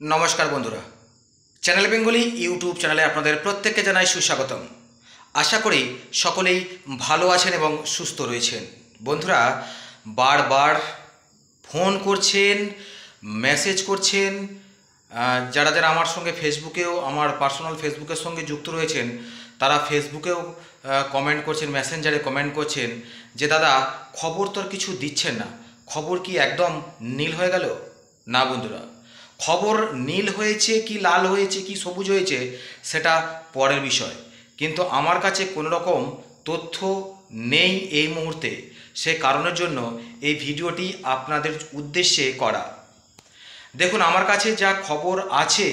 নমস্কার বন্ধুরা, channel Bengali YouTube চ্যানেলে আপনাদের প্রত্যেককে জানাই সুস্বাগতম। আশা করি সকলেই ভালো আছেন এবং সুস্থ রয়েছেন। বন্ধুরা, বারবার ফোন করছেন, মেসেজ করছেন, যারা যারা আমার সঙ্গে ফেসবুকেও, আমার পার্সোনাল ফেসবুকের সঙ্গে যুক্ত রয়েছেন, তারা ফেসবুকেও কমেন্ট করছেন, মেসেঞ্জারে কমেন্ট করছেন যে দাদা খবর তো আর কিছু দিচ্ছেন না, খবর কি একদম নীল হয়ে গেল? না বন্ধুরা, খবর নীল হয়েছে কি লাল হয়েছে কি সবুজ হয়েছে সেটা পরের বিষয়, কিন্তু আমার কাছে কোনো রকম তথ্য নেই এই মুহূর্তে। সে কারণের জন্য এই ভিডিওটি আপনাদের উদ্দেশ্যে করা। দেখুন, আমার কাছে যা খবর আছে,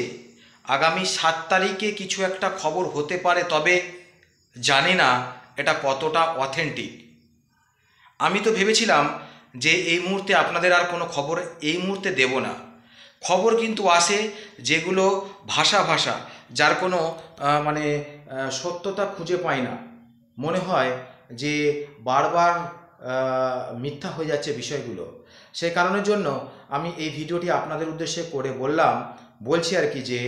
আগামী 7 তারিখে কিছু একটা খবর হতে পারে, তবে জানি না এটা কতটা অথেন্টিক। আমি তো ভেবেছিলাম যে এই মুহূর্তে আপনাদের আর কোনো খবর এই মুহূর্তে দেব না। খবর কিন্তু আসে যেগুলো ভাষা ভাষা, যার কোনো সত্যতা খুঁজে পাই না। মনে হয় যে বারবার মিথ্যা হয়ে যাচ্ছে বিষয়গুলো। সেই কারণের জন্য আমি এই ভিডিওটি আপনাদের উদ্দেশ্যে করে বলছি আর কি, যে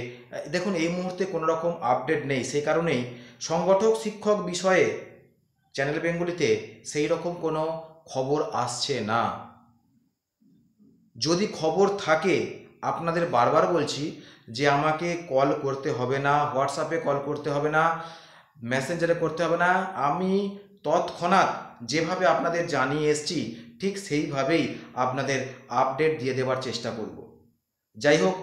দেখুন এই মুহূর্তে কোনো রকম আপডেট নেই। সেই কারণেই সংগঠক শিক্ষক বিষয়ে চ্যানেল বেঙ্গলিতে সেই রকম কোনো খবর আসছে না। যদি খবর থাকে, আপনাদের বারবার বলছি যে আমাকে কল করতে হবে না, হোয়াটসঅ্যাপে কল করতে হবে না, মেসেঞ্জারে করতে হবে না। আমি তৎক্ষণাৎ যেভাবে আপনাদের জানিয়ে এসছি ঠিক সেইভাবেই আপনাদের আপডেট দিয়ে দেওয়ার চেষ্টা করব। যাই হোক,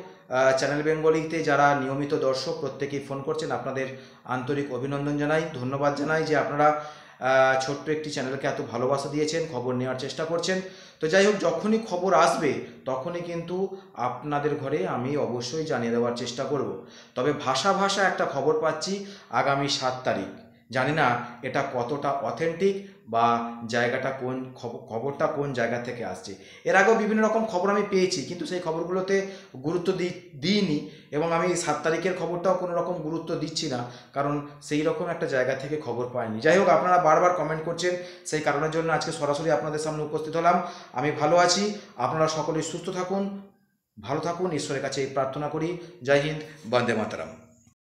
চ্যানেল বেঙ্গলিতে যারা নিয়মিত দর্শক প্রত্যেকেই ফোন করছেন, আপনাদের আন্তরিক অভিনন্দন জানাই, ধন্যবাদ জানাই যে আপনারা ছোট্ট একটি চ্যানেলকে এত ভালোবাসা দিয়েছেন, খবর নেওয়ার চেষ্টা করছেন। তো যাই হোক, যখনই খবর আসবে তখনই কিন্তু আপনাদের ঘরে আমি অবশ্যই জানিয়ে দেওয়ার চেষ্টা করব। তবে ভাষা ভাষা একটা খবর পাচ্ছি আগামী 7 তারিখ। জানি না এটা কতটা অথেন্টিক বা জায়গাটা কোন খবরটা কোন জায়গা থেকে আসছে। এর আগেও বিভিন্ন রকম খবর আমি পেয়েছি, কিন্তু সেই খবরগুলোতে গুরুত্ব দিইনি, এবং আমি 7 তারিখের খবরটাও কোনো রকম গুরুত্ব দিচ্ছি না, কারণ সেই রকম একটা জায়গা থেকে খবর পাইনি। যাই হোক, আপনারা বারবার কমেন্ট করছেন, সেই কারণের জন্য আজকে সরাসরি আপনাদের সামনে উপস্থিত হলাম। আমি ভালো আছি, আপনারা সকলেই সুস্থ থাকুন, ভালো থাকুন, ঈশ্বরের কাছে এই প্রার্থনা করি। জয় হিন্দ, বন্দে মাতরম।